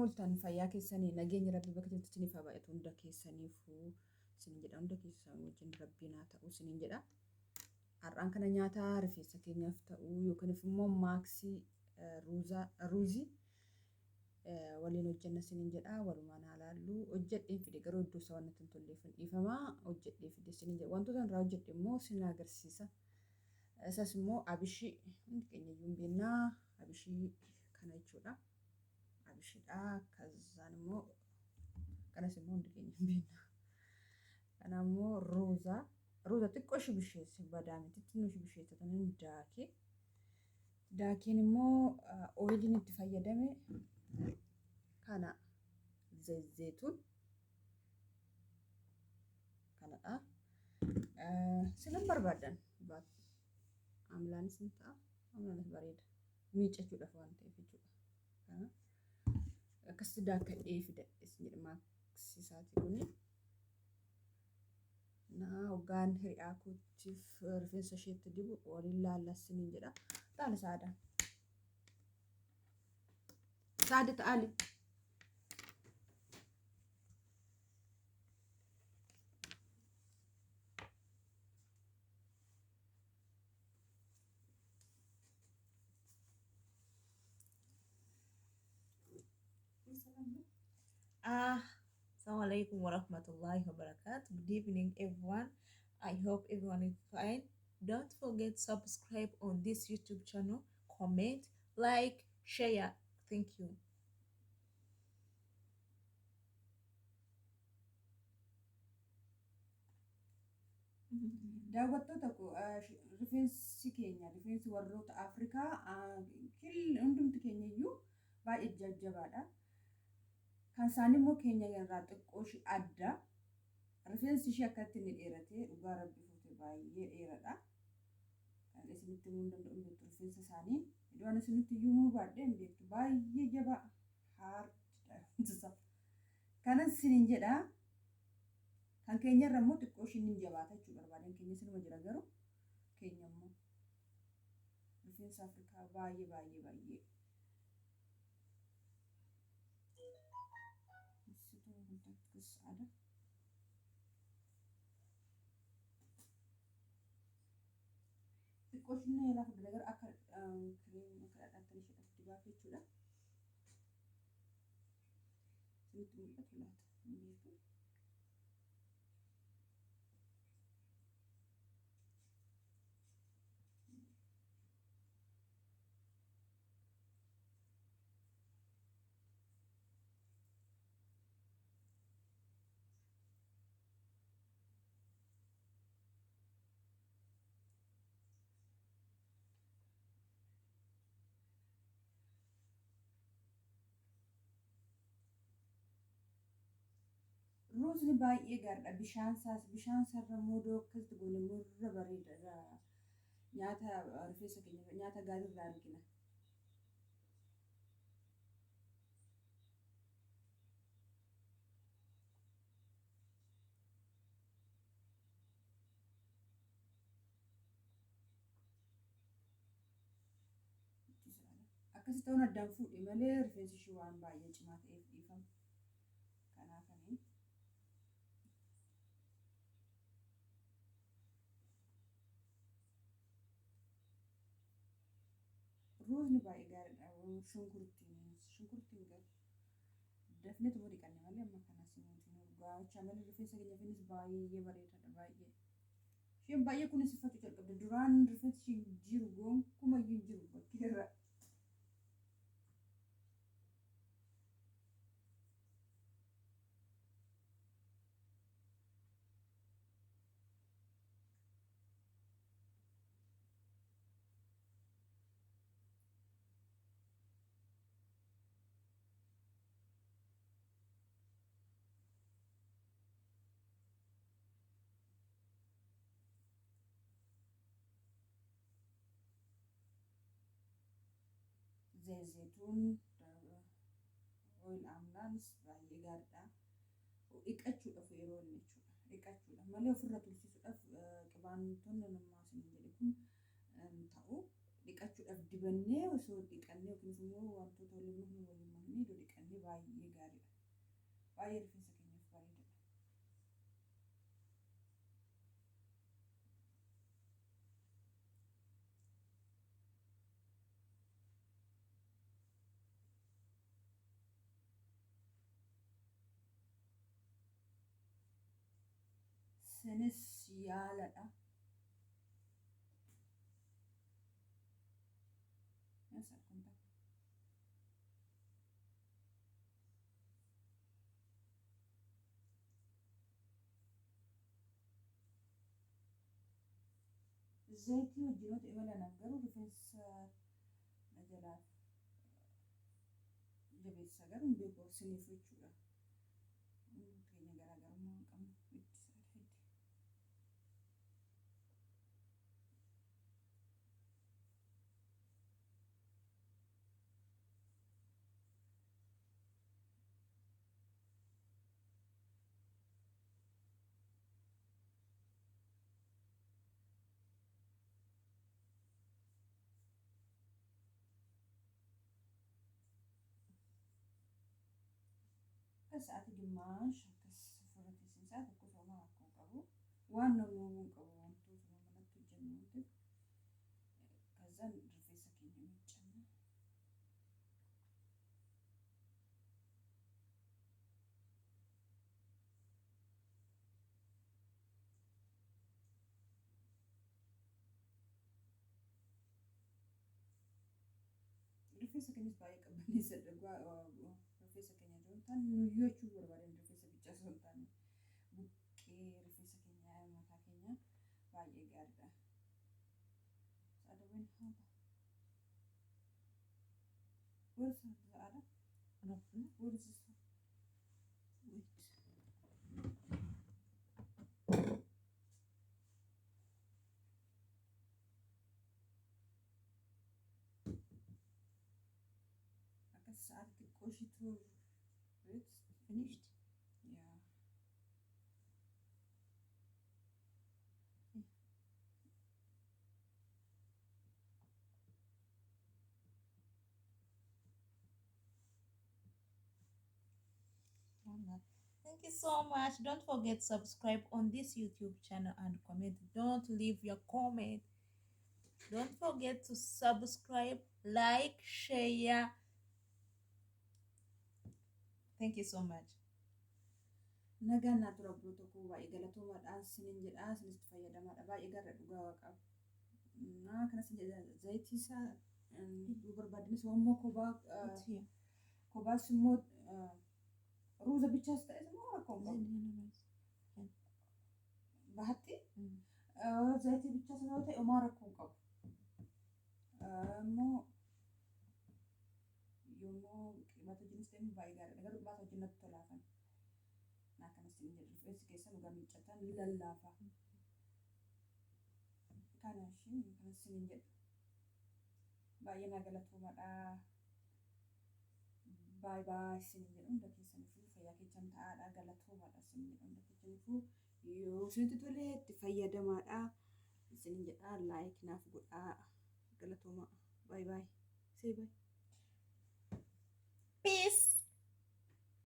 Mul'atan fayyaa keessanii nageenya rabbi bakka jirtu isiniif haa baay'atu hunda keessaniifuu isiniin jedha hunda keessan wajjin rabbiin haa ta'u isiniin jedha. Har'aan kana nyaata rifeensa keenyaaf ta'u yookaan immoo maaksii ruuzii waliin hojjenna isiniin jedha. Walumaan haa laallu hojjedheen fide garuu iddoo isaa waan natti hin tolleef dhiifama hojjedhee fide isiniin jedha. Wantoota irraa hojjedhe immoo isin agarsiisa. Isas immoo abishii hundi keenya iyyuu hin beeknaa abishii kana jechuudha. Abishidha kazzaan immoo kanas immoo hundi keenya hin beekna. Kana immoo ruuza xiqqoo ishee bisheesse badaa miti xinnoo ishee bisheessatan daakeen immoo ooyiliin itti fayyadame kana zayzeetuun kanadha. Silan barbaadan amlaanis ni ta'a amlaanis bareeda miicachuudhaaf waan ta'eef jechuudha. Kana akkasitti daakadhee fidadhe jedhe maaksisaati kuni. Hoggaan hiriyaa kootiif rifeensa isheetti dibu waliin laallaa isiniin jedha. Taala saada. Saada ta'ali. Assalamu alaikum warahmatullahi wabarakatuh. Good evening, everyone. I hope everyone is fine. Don't forget to subscribe on this YouTube channel, comment, like, share. Thank you. Daawwattoota rifeensi keenya rifeensi warroota Afrikaa hundumti keenya iyyuu baay'ee jajjabaadha. Kan isaanii immoo keenya irraa xiqqoo ishee adda. Rifeensi ishee akkatti inni dheeratee dhugaa rabbi fuute baay'ee dheeradha. Kan isinitti himuu hin danda'u beektu rifeensa isaanii. Iddoo ani isinitti iyyuu baadhee hin beektu baay'ee jabaa haardha. Kanan isiniin jedha. Kan keenya irra immoo xiqqoo ishee ni jabaata jechuudha barbaadan keenya sinuma jira garuu keenya immoo rifeensa Afrikaa baay'ee. Xiqqoo ishee lafa gargar akka kireemii akka dhadhaatan ishee dibaaf jechuudha. Isinitti mul'atu laata hin beeku. Ruuzni baay'ee gaariidha. Bishaan sarara moodoo akkasitti goone murra bareeda. Nyaata rifeensa keenya nyaata gaarii irraa argina. Akkasitti ta'uun addaan fuudhe malee rifeensi ishee waan baay'ee cimaa ta'eef dhiifama. Kanaafanii ruuzni baay'ee gaariidha. Shunkurtiin garuu dafnee tumuu dhiqanne malee amma kanas nuti gaachaa malee rifeensa keenya finis baay'ee bareedaadha baay'ee. Isheen baay'ee kunuunsifachuu jalqabde duraan rifeensi ishee jiru gonkumayyuu hin jiru bakkeerra. Zayzeetuun ooyil amlaanis baay'ee gaariidha. Dhiqachuudhaaf yeroo inni jechuudha. Dhiqachuudhaaf malee ofirra tursiisuudhaaf qibaantonni nammaa isin jedhe kun ta'u dhiqachuudhaaf dibannee osoo dhiqannee yookiin immoo wantoota waliin waliin dhiqannee baay'ee gaariidha. Baay'ee rifeensa keenyaaf bareedaadha. Isinis yaaladha. Yaasaa kun ta'a. Zayitii wajjinoota imala naaf garuu rifeensa na jalaa jabeessa garuu hin beeku isiniif jechuudha. Hundi keenya garaagarummaa hin qabnu biftisaadha heddi. Sa'aatii ግማሽ akkas ofirra teessinsaa tokko sooma akkuma qabu waan namni hin qabu wantoota manatti hojjennu wanti ከዛን rifeensa keenya miiccanna. Rifeensa keenyas baay'ee qabbaneessa dhugaa rifeensa keenya joontaan nuyyachuu barbaadan rifeensa bichaa osoo hin taane buqqee rifeensa keenya mataa keenya baay'ee gaariidha. Saadawwan haala. Where's the other? Where is this one? Wait. Akkas sa'aatii xiqqoo ishiitu it's finished. Yeah. Thank you so much. Don't forget subscribe on this YouTube channel and comment. Don't leave your comment. Don't forget to subscribe, like, share. Thank you so much. Nagaan naa tura obboloo tokko baay'ee galatoomaadhaan isiniin jedhaa isinitti fayyadamaadha baay'ee gaara dhugaa qaba. Naa kanas zayitii isaa barbaadnis immoo kobaas immoo ruuza bichaas ta'es immoo rakkoo qabu. Bahatti zayitii bichaas yoo ta'e immoo rakkoo qabu. Immoo yommuu qibata wajjinis ta'e baay'ee gaariidha garuu qibata wajjin natti tolaafan. Naa kanas isiniin jedhu rifeensi keessan dhugaa miiccatan lallaafa. Kanaafii kanas isiniin jedhu baay'ee naa galatoomaadha. Bye bye isiniin jedhu hunda keessaniifuu fayyaa keessan ta'aadha galatoomaadha isiniin jedhu hunda keessaniifuu yoo isinitti tole itti fayyadamaadha isiniin jedha like naaf godhaa galatoomaa bye bye say bye.